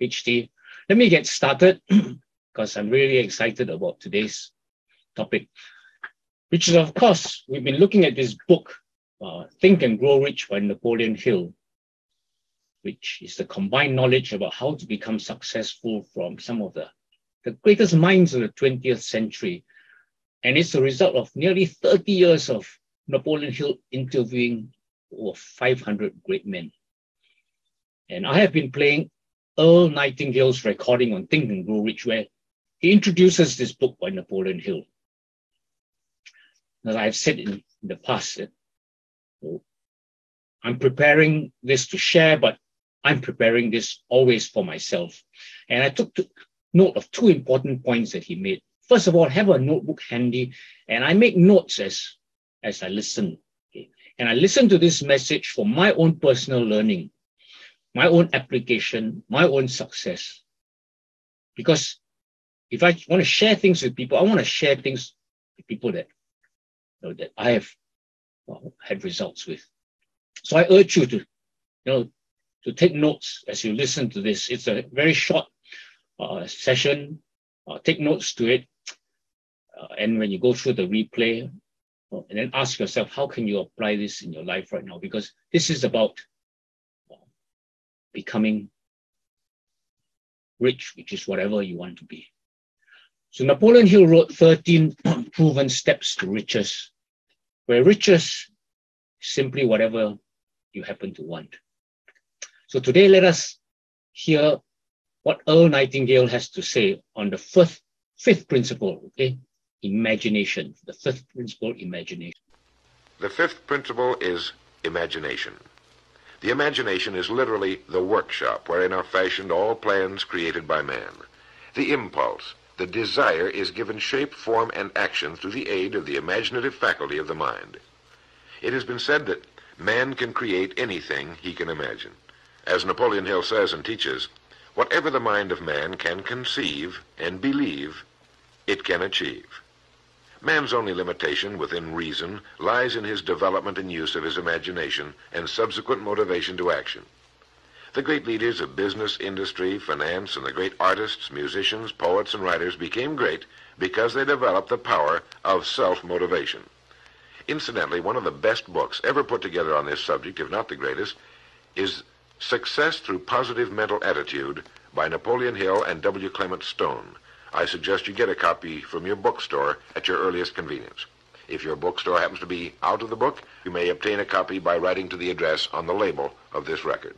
HT. Let me get started because I'm really excited about today's topic, which is, of course, we've been looking at this book, Think and Grow Rich by Napoleon Hill, which is the combined knowledge about how to become successful from some of the greatest minds of the 20th century. And it's the result of nearly 30 years of Napoleon Hill interviewing over 500 great men. And I have been playing Earl Nightingale's recording on Think and Grow Rich, where he introduces this book by Napoleon Hill. As I've said in the past, I'm preparing this to share, but I'm preparing this always for myself. And I took note of two important points that he made. First of all, have a notebook handy, and I make notes as I listen. Okay? And I listen to this message for my own personal learning, my own application, my own success. Because if I want to share things with people, I want to share things with people that I have had results with. So I urge you to take notes as you listen to this. It's a very short session. Take notes to it. And when you go through the replay, and then ask yourself, how can you apply this in your life right now? Because this is about becoming rich, which is whatever you want to be. So Napoleon Hill wrote 13 proven steps to riches, where riches is simply whatever you happen to want. So today, let us hear what Earl Nightingale has to say on the fifth principle, okay? Imagination. The fifth principle, imagination. The fifth principle is imagination. The imagination is literally the workshop wherein are fashioned all plans created by man. The impulse, the desire is given shape, form, and action through the aid of the imaginative faculty of the mind. It has been said that man can create anything he can imagine. As Napoleon Hill says and teaches, whatever the mind of man can conceive and believe, it can achieve. Man's only limitation within reason lies in his development and use of his imagination and subsequent motivation to action. The great leaders of business, industry, finance, and the great artists, musicians, poets, and writers became great because they developed the power of self-motivation. Incidentally, one of the best books ever put together on this subject, if not the greatest, is Success Through Positive Mental Attitude by Napoleon Hill and W. Clement Stone. I suggest you get a copy from your bookstore at your earliest convenience. If your bookstore happens to be out of the book, you may obtain a copy by writing to the address on the label of this record.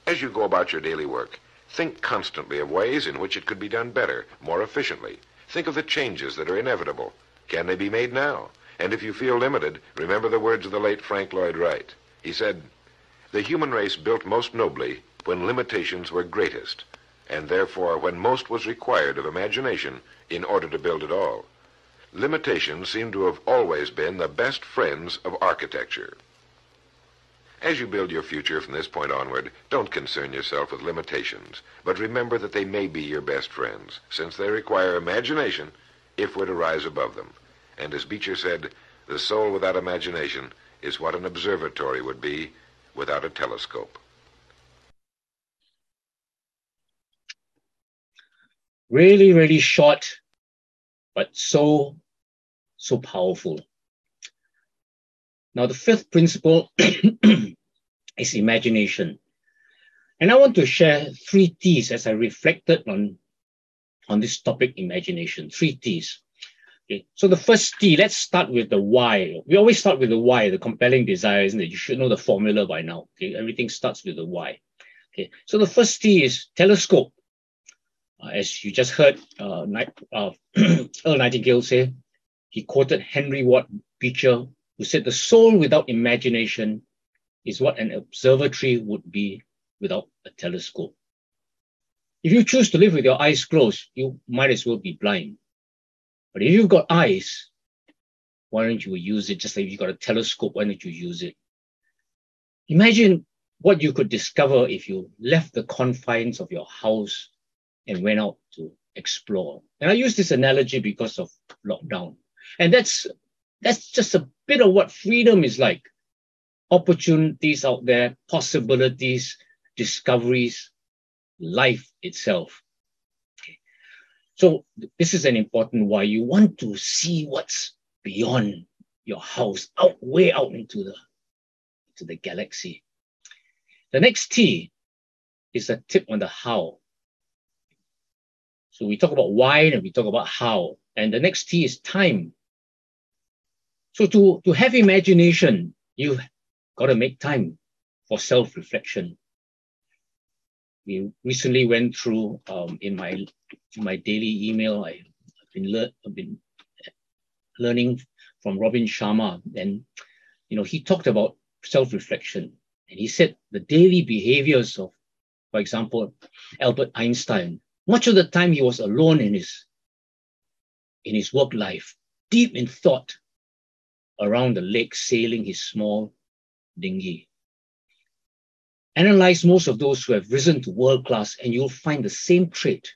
As you go about your daily work, think constantly of ways in which it could be done better, more efficiently. Think of the changes that are inevitable. Can they be made now? And if you feel limited, remember the words of the late Frank Lloyd Wright. He said, "The human race built most nobly when limitations were greatest, and therefore when most was required of imagination in order to build it all. Limitations seem to have always been the best friends of architecture." As you build your future from this point onward, don't concern yourself with limitations, but remember that they may be your best friends, since they require imagination if we're to rise above them. And as Beecher said, the soul without imagination is what an observatory would be without a telescope. Really, really short, but so powerful. Now, the fifth principle is imagination. And I want to share 3 T's as I reflected on this topic, imagination. 3 T's. Okay. So the first T, let's start with the why. We always start with the why, the compelling desire, isn't it? You should know the formula by now. Okay. Everything starts with the why. Okay. So the first T is telescope. As you just heard Earl Nightingale say, he quoted Henry Ward Beecher, who said the soul without imagination is what an observatory would be without a telescope. If you choose to live with your eyes closed, you might as well be blind. But if you've got eyes, why don't you use it? Just like if you've got a telescope, why don't you use it? Imagine what you could discover if you left the confines of your house and went out to explore. And I use this analogy because of lockdown. And that's just a bit of what freedom is like. Opportunities out there, possibilities, discoveries. life itself. Okay. So this is an important why. You want to see what's beyond your house, way out into the galaxy. The next T is a tip on the how. So we talk about why and we talk about how. And the next T is time. So to have imagination, you've got to make time for self-reflection. We recently went through in my daily email. I've been learning from Robin Sharma, and he talked about self-reflection, and he said the daily behaviors of, for example, Albert Einstein. Much of the time he was alone in his work life, deep in thought, around the lake, sailing his small dinghy. Analyze most of those who have risen to world class, and you'll find the same trait.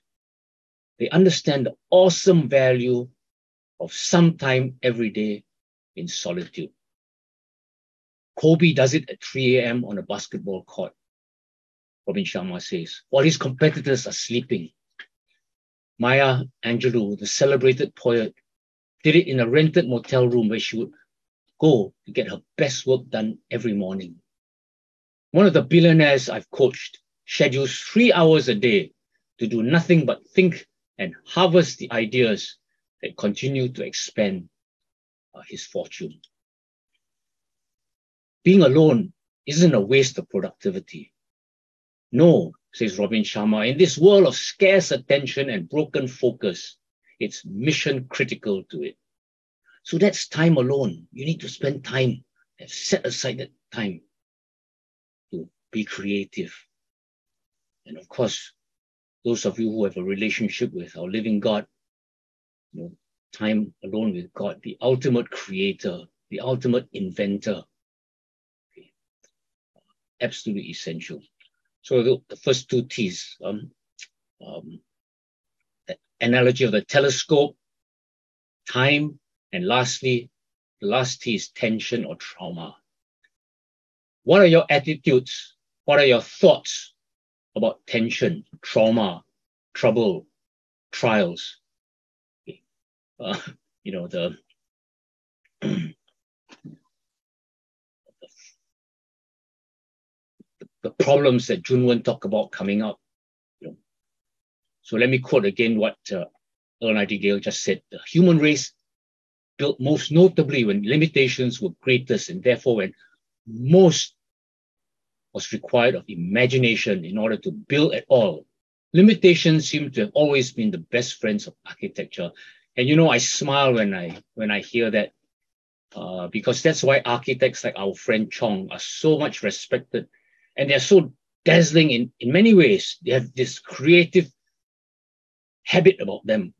They understand the awesome value of some time every day in solitude. Kobe does it at 3 a.m. on a basketball court, Robin Sharma says, while his competitors are sleeping. Maya Angelou, the celebrated poet, did it in a rented motel room where she would go to get her best work done every morning. One of the billionaires I've coached schedules 3 hours a day to do nothing but think and harvest the ideas that continue to expand his fortune. Being alone isn't a waste of productivity. No, says Robin Sharma, in this world of scarce attention and broken focus, it's mission critical to it. So that's time alone. You need to spend time and set aside that time to be creative. And of course, those of you who have a relationship with our living God, time alone with God, the ultimate creator, the ultimate inventor, okay, absolutely essential. So the first two T's, the analogy of the telescope, time, and lastly, the last T is tension or trauma. What are your attitudes? What are your thoughts about tension, trauma, trouble, trials? Okay. The problems that Junwen talked about coming up. So let me quote again what Earl Nightingale just said. The human race built most notably when limitations were greatest, and therefore when most was required of imagination in order to build at all. Limitations seem to have always been the best friends of architecture. And I smile when I hear that, because that's why architects like our friend Chong are so much respected, and they're so dazzling in many ways. They have this creative habit about them,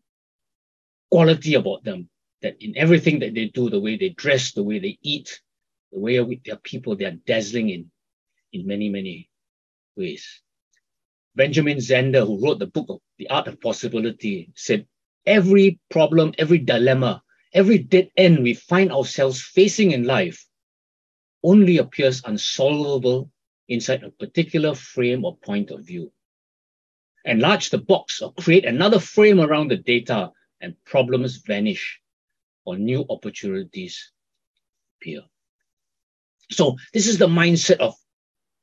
quality about them, that in everything that they do, the way they dress, the way they eat, the way they are people, they are dazzling in many, many ways. Benjamin Zander, who wrote the book of The Art of Possibility, said, every problem, every dilemma, every dead end we find ourselves facing in life only appears unsolvable inside a particular frame or point of view. Enlarge the box or create another frame around the data, and problems vanish or new opportunities appear. So this is the mindset of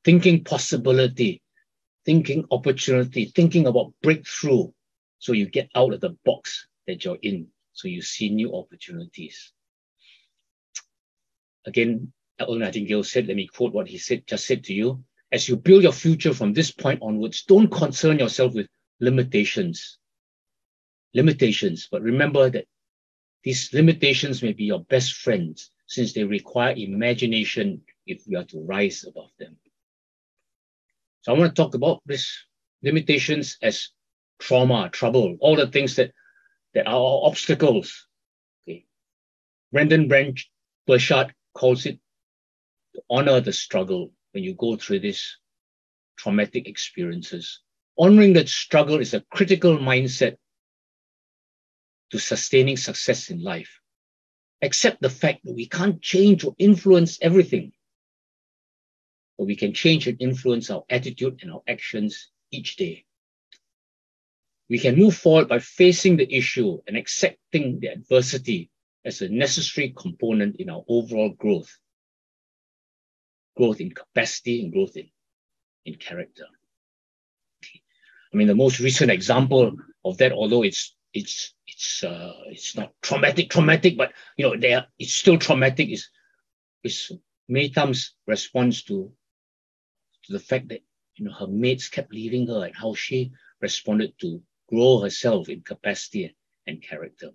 thinking possibility, thinking opportunity, thinking about breakthrough. So you get out of the box that you're in, so you see new opportunities. Again, Earl Nightingale said, let me quote what he just said to you. As you build your future from this point onwards, don't concern yourself with limitations, but remember that these limitations may be your best friends, since they require imagination if we are to rise above them. So I want to talk about these limitations as trauma, trouble, all the things that are obstacles. Okay. Brendan Burchard calls it to honor the struggle when you go through these traumatic experiences. Honoring that struggle is a critical mindset to sustaining success in life. Accept the fact that we can't change or influence everything, but we can change and influence our attitude and our actions each day. we can move forward by facing the issue and accepting the adversity as a necessary component in our overall growth in capacity and growth in character. I mean, the most recent example of that, although it's not traumatic, but it's still traumatic, is May Tam's response to the fact that her mates kept leaving her, and how she responded to grow herself in capacity and character.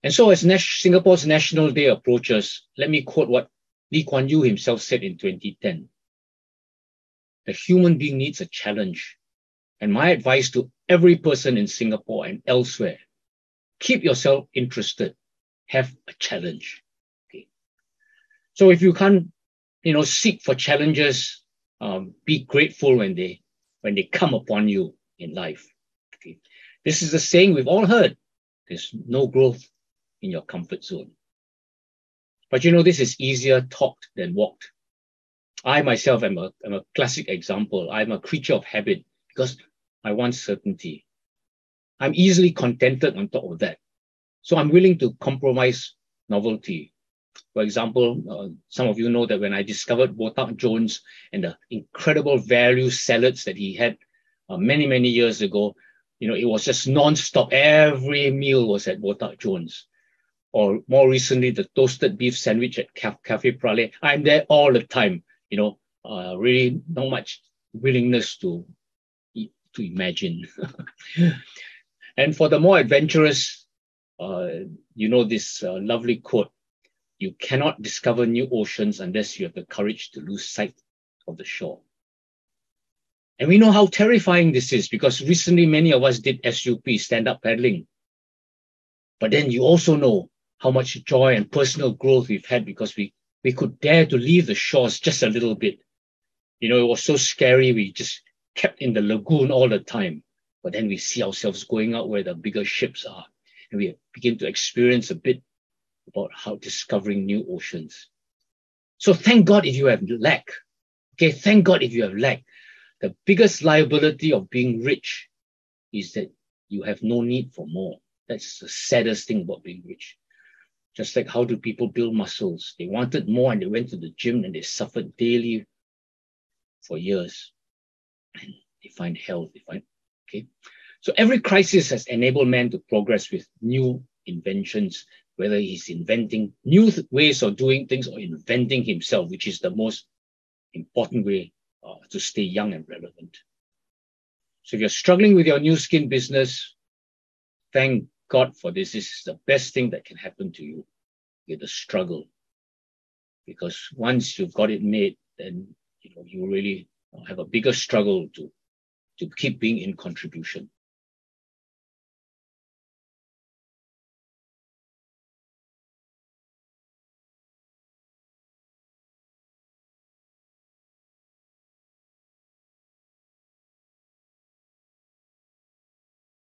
And so as Singapore's National Day approaches, let me quote what Lee Kuan Yew himself said in 2010. The human being needs a challenge. And my advice to every person in Singapore and elsewhere, keep yourself interested, have a challenge. Okay. So if you can't, seek for challenges, be grateful when they come upon you in life. Okay. This is the saying we've all heard. There's no growth in your comfort zone. But this is easier talked than walked. I myself am a classic example. I'm a creature of habit because I want certainty. I'm easily contented on top of that. So I'm willing to compromise novelty. For example, some of you know that when I discovered Botak Jones and the incredible value salads that he had many, many years ago, it was just non-stop. Every meal was at Botak Jones. Or more recently, the toasted beef sandwich at Cafe Prale. I'm there all the time, really not much willingness to imagine. And for the more adventurous, this lovely quote, you cannot discover new oceans unless you have the courage to lose sight of the shore. And we know how terrifying this is because recently many of us did SUP, stand-up paddling. But then you also know how much joy and personal growth we've had because we could dare to leave the shores just a little bit. It was so scary. We just kept in the lagoon all the time. But then we see ourselves going out where the bigger ships are. And we begin to experience a bit about how discovering new oceans. So thank God if you have lack. Okay, thank God if you have lack. The biggest liability of being rich is that you have no need for more. That's the saddest thing about being rich. Just like how do people build muscles? They wanted more and they went to the gym and they suffered daily for years. And they find health, okay? So every crisis has enabled man to progress with new inventions, whether he's inventing new ways of doing things or inventing himself, which is the most important way to stay young and relevant. So if you're struggling with your new skin business, thank God for this. This is the best thing that can happen to you with the struggle. Because once you've got it made, then you really have a bigger struggle to keep being in contribution.